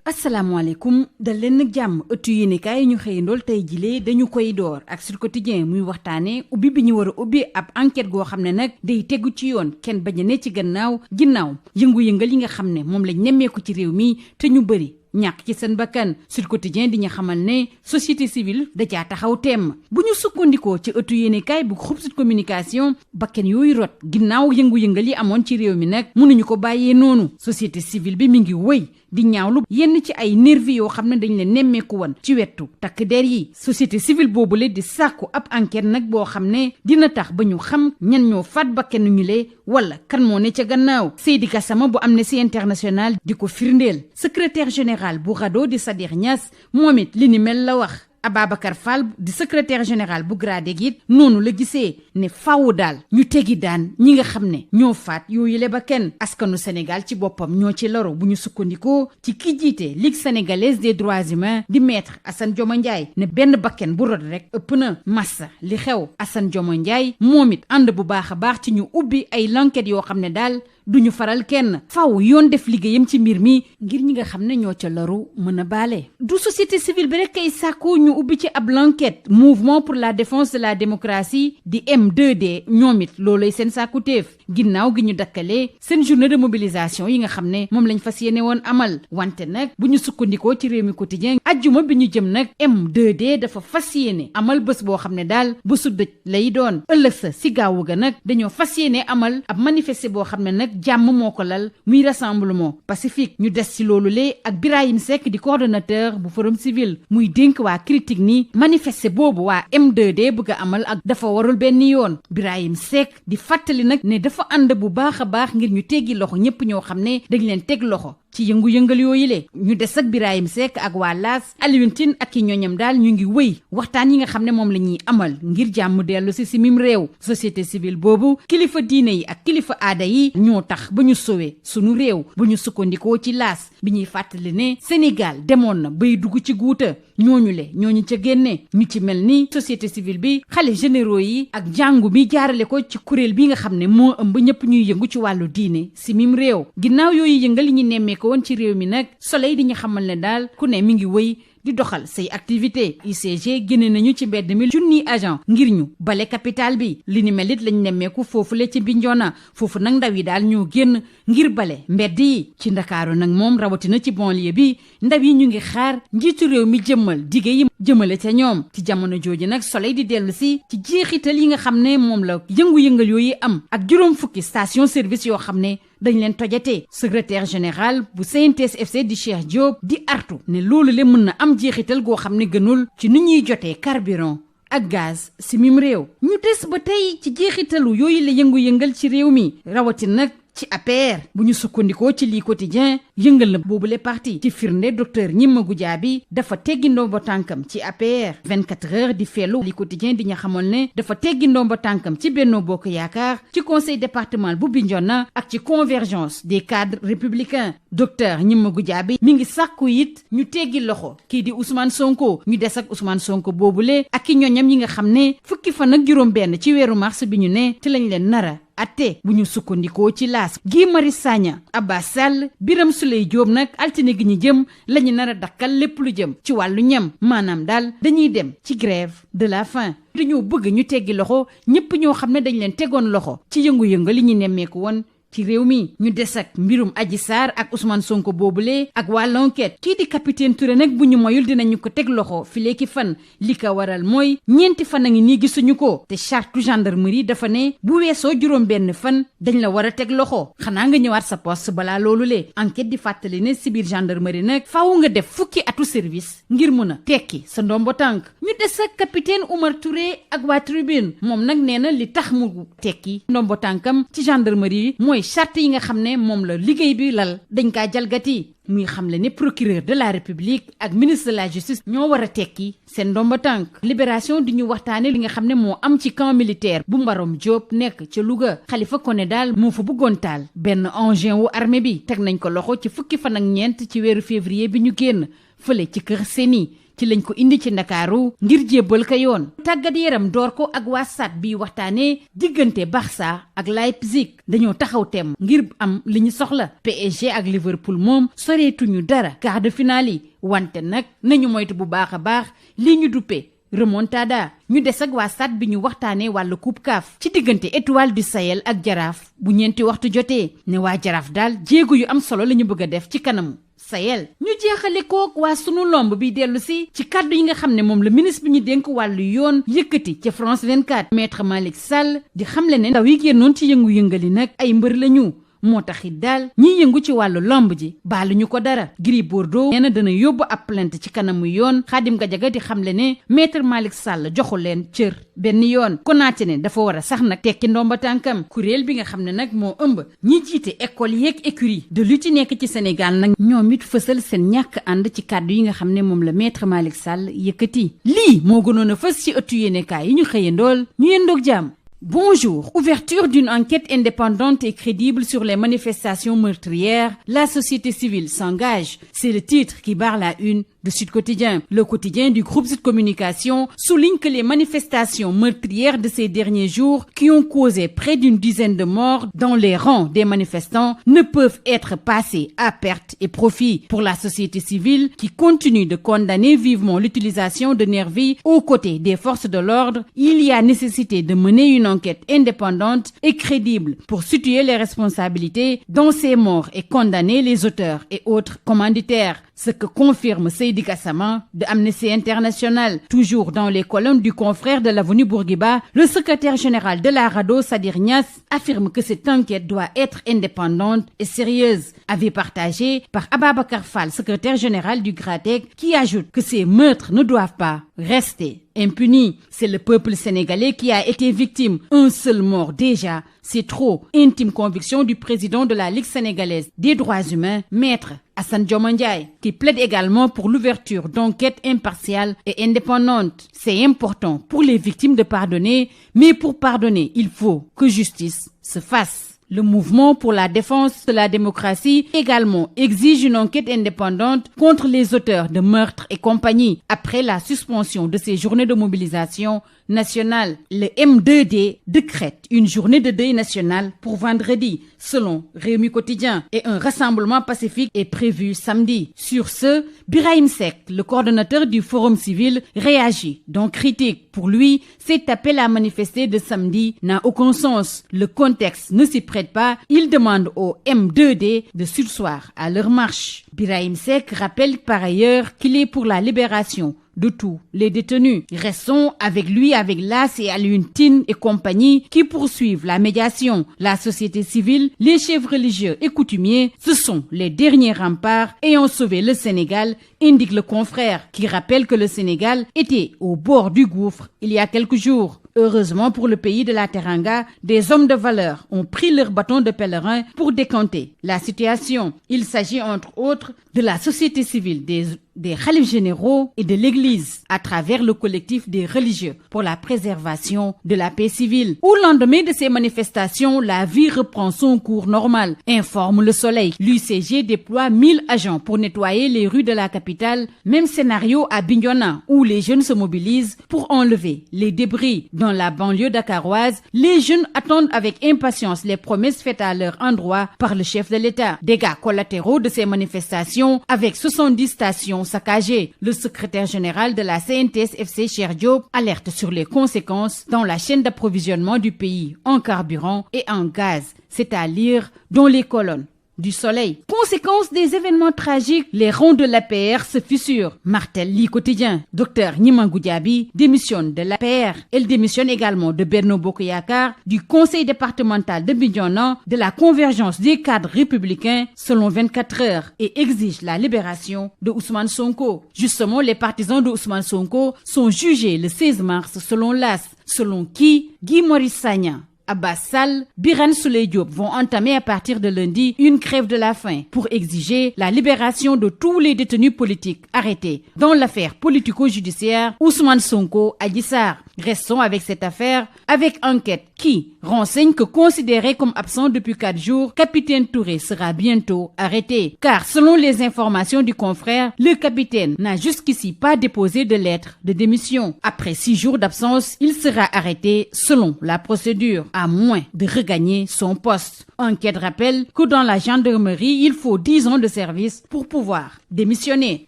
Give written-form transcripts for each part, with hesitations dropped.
asalaamaaleykum dal leen nag jàmm ëttu yéenekaay ñu xëyandool tey jilee dañu koy door ak Sud Quotidien muy waxtaane ubbi bi ñu war a ubbi ab enquête goo xam ne nag day tegu ci yoon kenn bañ a ne ci ginnaaw yëngu-yëngal yi nga xam ne moom lañ nemmeeku ci réew mi te ñu bëri ñàkk ci seen bakkan Sud Quotidien di ñu xamal ne société civile da caa taxaw temm bu ñu sukkandikoo ci ëttu yéenekaay bu groupe Sud Communication bakkan yooyu rot ginnaaw yëngu-yëngal yi amoon ci réew mi nag mënuñu ko bàyyee noonu société civile bi mi ngi wëy di ñaawlu yenn ci ay nervi yoo xam ne dañ leen nemmeeku woon ci wetu takk der yi société civile boobule di sàkku ab enquête nag boo xam ne dina tax ba ñu xam ñan ñoo faat bakkanu ñu lee wala kan moo ne ca gannaaw Seydi Gassama bu Amnesty International di ko firndeel secrétaire général bu RADDHO di Sadikh Niass moom it li ni mel la wax Ababacar Fall di secrétaire général bu GRADEC it noonu la gisee ne faaw daal ñu tegi daan ñi nga xam ne ñoo faat yooyu le ba kenn askanu Sénégal ci boppam ñoo ci loro bu ñu sukkandikoo ci ki jiite Ligue sénégalaise des droits humains di maître Assane Dioma Ndiaye ne benn bakken bu rot rek ëpp na massa li xew Assane Dioma Ndiaye moom it ànd bu baax a baax ci ñu ubbi ay l'enquête yoo xam ne daal duñu faral kenn faaw yoon def liggéeyam ci mbir mi ngir ñi nga xam ne ñoo ca loru mën a baale du société civile bi rek kay sàkku ñu ubbi ci ab l'enquête mouvement pour la défense de la démocratie di M2D ñoom it loolay seen sàkkuteef ginnaaw gi ñu dakkalee seen journée de mobilisation yi nga xam ne moom lañ fas yéene woon amal wante nag bu ñu sukkandikoo ci réew mi quotidien ajjuma bi ñu jëm nag M2D dafa fas yéene amal bés boo xam ne daal bésu dëj lay doon ëllëg sa si gaawu ga nag dañoo fas yéene amal ab manifester boo xam ne nag jàmm moo ko lal muy rassemblement pacifique ñu des ci loolu lee ak Birahim Seck di coordonnateur bu forum civil muy dénk waa critique ni manifester boobu waa M2D bëgg a amal ak dafa warul benn yoon Birahim Seck di fàttali nag ne dafa ànd bu baax a baax ngir ñu teggi loxo ñëpp ñoo xam ne dañ leen teg loxo ci yëngu-yëngal yooyu le ñu des ak Birahim Seck ak waa Laas Alioune Tine ak i ñooñam daal ñu ngi wëy waxtaan yi nga xam ne moom la ñuy amal ngir jàmm dellu si mim réew société civile boobu kilifa diine yi ak kilifa aada yi ñoo tax ba ñu sowee sunu réew bu ñu sukkandikoo ci Laas bi ñuy fàttali ne Sénégal demoon na bay dugg ci guuta ñooñu ca génne ñu ci mel ni société civile bi xale généraux yi ak jàngu mi jaarale ko ci kuréel bi nga xam ne moo ëmb ñëpp ñuy yëngu ci wàllu diine si mim réew ginnaaw yooyu yëngal yi ñu nemmee ko woon ci réew mi nag Soleil di ñu xamal ne daal ku ne mi ngi wëy di doxal say activité UCG génne nañu ci mbedd mi junniy agent ngir ñu bale capital bi li ni mel it lañ nemmeeku foofu le ci Bignona foofu nag ndaw yi daal ñoo génn ngir bale mbedd yi ci Ndakaaru nag moom rawatina ci banlieue bi ndaw yi ñu ngi xaar njiitu réew mi jëmmal dige yi jëmale ca ñoom ci jamono jooju nag Soleil di dellu si ci jeexital yi nga xam ne moom la yëngu-yëngal yooyu am ak juróom fukki station service yoo xam ne dañ leen tojatee secrétaire général bu CNTS FC di Cheikh Diop di artu ne loolu le mën na am jeexital goo xam ne gënul ci ni ñuy jotee carburant ak gaz si mim réew ñu des ba tey ci jeexitalu yooyu la yëngu-yëngal ci réew mi rawatina nag ci APR bu ñu sukkandikoo ci lii quotidien yëngal na boobule parti ci firnde docteur Gnima Goudiaby dafa teggi ndombo tànkam ci APR 24 heures di feelu lii quotidien di ñu xamal ne dafa teggi ndombo tànkam ci Benno Bokk Yaakaar ci conseil départemental bu Bignona ak ci convergence des cadres républicains docteur Gnima Goudiaby mi ngi sàkku it ñu teggi loxo kii di Ousmane Sonko ñu des ak Ousmane Sonko boobule ak i ñoñam yi nga xam ne fukki fan ak juróom benn ci weeru mars bi ñu ne ci lañ leen nara atte bu ñu sukkandikoo ci Laas Guy Marius Sagna Abbas Sall Birame Souleye Diop nag altine gi ñu jëm la ñu nar a dakkal lépp lu jëm ci wàllu ñam maanaam daal dañuy dem ci grève de la faim dañoo bëgg ñu teggi loxo ñëpp ñoo xam ne dañ leen tegoon loxo ci yëngu-yëngal li ñu nemmeeku woon ci réew mi ñu des ak mbirum Adji Sarr ak Ousmane Sonko boobule ak waa l'enquête kii di capitaine Touré nag bu ñu moyul dinañu ko teg loxo fileeki fan li ko waral mooy ñeenti fan a ngi nii gisuñu ko te charte gendarmerie dafa ne bu weesoo juróom benn fan dañ la war a teg loxo xanaa nga ñëwaat sa poste balaa loolu le enquête di fàttali ne si biir gendarmerie nag faaw nga def fukki atu service ngir mun a tekki sa ndombo tànk ñu des ak capitaine Oumar Touré ak waa tribune moom nag nee na li tax mu tekki ndombo tànkam ci gendarmerie mooy charte yi nga xam ne moom la liggéey bi lal dañ kaa jalgati muy xamle ne procureur de la république ak ministre de la justice ñoo war a tekki seen ndomba tànk libération di ñu waxtaane li nga xam ne moo am ci camp militaire bu Mbarom Diop nekk ca Louga Khalifa Koné daal moo fa bëggoon taal benn engin wu armée bi teg nañ ko loxo ci fukki fan ak ñeent ci weeru février bi ñu génn fële ci kër Séni ci lañ ko indi ci Ndakaaru ngir jébbal ko yoon. tàggat yaram door ko ak waa SAD bi waxtaanee diggante Barça ak Leipzig dañoo taxaw tem ngir am li ñu soxla. PSG ak Liverpool moom soreetuñu dara quart de finale yi wante nag nañu moytu bu baax a baax lii ñu duppee remontada. ñu des ak waa SAD bi ñu waxtaanee wàllu coupe CAF ci diggante Étoile du Sahel ak Jaraaf bu ñeenti waxtu jotee ne waa Jaraaf daal jéego yu am solo la ñu bëgg a def ci kanamu Sahel. ñu jeexale kook waa sunu lomb bi dellu si ci kàddu yi nga xam ne moom la ministre bi ñu dénk wàllu yoon yëkkati ca France 24 maître Malick Sall di xamle ne ndaw yi génnoon ci yëngu-yëngali nag ay mbër lañu moo taxit daal ñiy yëngu ci wàllu lomb ji baaluñu ko dara. Gris Bordeaux nee na dana yóbbu ab plainte ci kanamu yoon. Khadim Gadiaga di xamle ne maître Malick Sall joxu leen cër benn yoon. Konaté ne dafa war a sax nag tekki ndomba tànkam. kuréel bi nga xam ne nag moo ëmb ñi jiite école yeeg écurie de lutte ci nekk ci Sénégal nag ñoom it fësal seen ñàkk ànd ci kàddu yi nga xam ne moom la maître Malick Sall yëkkati. lii moo gënoon a fës ci ëttu yéenekaay yi ñu xëyandool ñu yendoog jàmm. Bonjour. Ouverture d'une enquête indépendante et crédible sur les manifestations meurtrières. La société civile s'engage. C'est le titre qui barre la une de Sud Quotidien. Le quotidien du groupe Sud Communication souligne que les manifestations meurtrières de ces derniers jours qui ont causé près d'une dizaine de morts dans les rangs des manifestants ne peuvent être passées à perte et profit. Pour la société civile qui continue de condamner vivement l'utilisation de nervis aux côtés des forces de l'ordre, il y a nécessité de mener une enquête indépendante et crédible pour situer les responsabilités dans ces morts et condamner les auteurs et autres commanditaires. Ce que confirme Seydi Gassama de Amnesty International. Toujours dans les colonnes du confrère de l'Avenue Bourguiba, le secrétaire général de la RADDHO, Sadir Niass, affirme que cette enquête doit être indépendante et sérieuse. Avis partagé par Ababacar Fall, secrétaire général du GRATEC, qui ajoute que ces meurtres ne doivent pas rester impunis. C'est le peuple sénégalais qui a été victime. Un seul mort déjà, c'est trop. Intime conviction du président de la Ligue sénégalaise des droits humains, Maître Assane Dioma Ndiaye, qui plaide également pour l'ouverture d'enquêtes impartiales et indépendantes. C'est important pour les victimes de pardonner, mais pour pardonner, il faut que justice se fasse. Le mouvement pour la défense de la démocratie également exige une enquête indépendante contre les auteurs de meurtres et compagnie. Après la suspension de ces journées de mobilisation nationale, le M2D décrète une journée de deuil national pour vendredi, selon Rewmi Quotidien, et un rassemblement pacifique est prévu samedi. Sur ce, Birahim Seck, le coordonnateur du Forum civil, réagit, donc critique. Pour lui, cet appel à manifester de samedi n'a aucun sens. Le contexte ne s'y prête pas. Il demande au M2D de surseoir à leur marche. Birahim Seck rappelle par ailleurs qu'il est pour la libération de tous les détenus. Restons avec lui, avec Las et Alioune Tine et compagnie qui poursuivent la médiation. La société civile, les chefs religieux et coutumiers, ce sont les derniers remparts ayant sauvé le Sénégal, indique le confrère, qui rappelle que le Sénégal était au bord du gouffre il y a quelques jours. Heureusement pour le pays de la Teranga, des hommes de valeur ont pris leur bâton de pèlerin pour décanter la situation. Il s'agit entre autres de la société civile, des khalifes généraux et de l'Église à travers le collectif des religieux pour la préservation de la paix civile. Au lendemain de ces manifestations, la vie reprend son cours normal, informe Le Soleil. L'UCG déploie 1000 agents pour nettoyer les rues de la capitale. Même scénario à Bignona où les jeunes se mobilisent pour enlever les débris. Dans la banlieue dakaroise, les jeunes attendent avec impatience les promesses faites à leur endroit par le chef de l'État. Dégâts collatéraux de ces manifestations avec 70 stations saccagées. Le secrétaire général de la CNTS-FC, Cheikh Diop, alerte sur les conséquences dans la chaîne d'approvisionnement du pays en carburant et en gaz, c'est à lire dans les colonnes du Soleil. Conséquence des événements tragiques, les rangs de l'APR se fissurent. Martel li quotidien. Docteur Gnimangou Diaby démissionne de l'APR. Elle démissionne également de Benno Bokk Yakaar, du conseil départemental de Bignona, de la convergence des cadres républicains selon 24 heures et exige la libération de Ousmane Sonko. Justement, les partisans de Ousmane Sonko sont jugés le 16 mars selon l'AS, selon qui Guy Marius Sagna, Abbas Sall, Birane Souleye Diop vont entamer à partir de lundi une grève de la faim pour exiger la libération de tous les détenus politiques arrêtés dans l'affaire politico-judiciaire Ousmane Sonko, Adji Sarr. Restons avec cette affaire, avec enquête qui renseigne que considéré comme absent depuis 4 jours, capitaine Touré sera bientôt arrêté. Car selon les informations du confrère, le capitaine n'a jusqu'ici pas déposé de lettre de démission. Après 6 jours d'absence, il sera arrêté selon la procédure, à moins de regagner son poste. Enquête rappelle que dans la gendarmerie, il faut 10 ans de service pour pouvoir démissionner.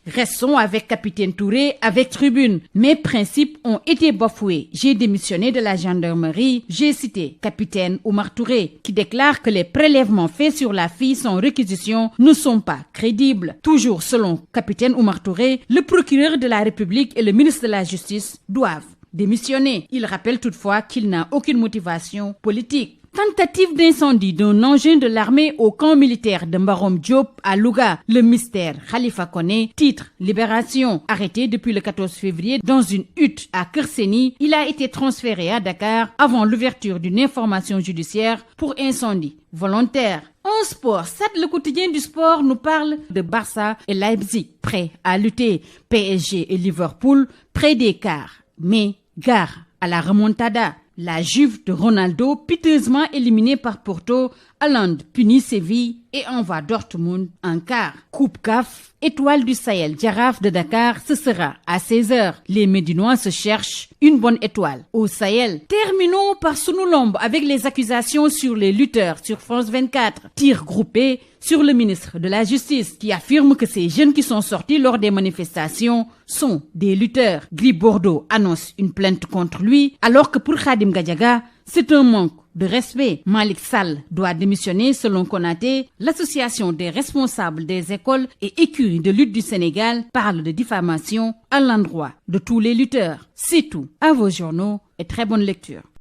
Restons avec capitaine Touré, avec Tribune. Mes principes ont été bafoués. J'ai démissionné de la gendarmerie. J'ai cité capitaine Oumar Touré, qui déclare que les prélèvements faits sur la fille sans réquisition ne sont pas crédibles. Toujours selon capitaine Oumar Touré, le procureur de la République et le ministre de la Justice doivent démissionner. Il rappelle toutefois qu'il n'a aucune motivation politique. Tentative d'incendie d'un engin de l'armée au camp militaire de Mbarom Diop à Louga. Le mystère Khalifa Koné, titre Libération. Arrêté depuis le 14 février dans une hutte à Kerseni, il a été transféré à Dakar avant l'ouverture d'une information judiciaire pour incendie volontaire. En sport, le quotidien du sport nous parle de Barça et Leipzig prêts à lutter. PSG et Liverpool près des quarts. Mais gare à la remontada. La Juve de Ronaldo, piteusement éliminée par Porto, Haaland punit Séville et envoie Dortmund en quart. Coupe CAF, étoile du Sahel, Jaraaf de Dakar, ce sera à 16h. Les Médinois se cherchent une bonne étoile au Sahel. Terminons par Sunulombe avec les accusations sur les lutteurs sur France 24. Tir groupé sur le ministre de la Justice qui affirme que ces jeunes qui sont sortis lors des manifestations sont des lutteurs. Gris Bordeaux annonce une plainte contre lui alors que pour Khadim Gadiaga, c'est un manque de respect. Malik Sall doit démissionner selon Konaté. L'association des responsables des écoles et écuries de lutte du Sénégal parle de diffamation à l'endroit de tous les lutteurs. C'est tout. À vos journaux et très bonne lecture.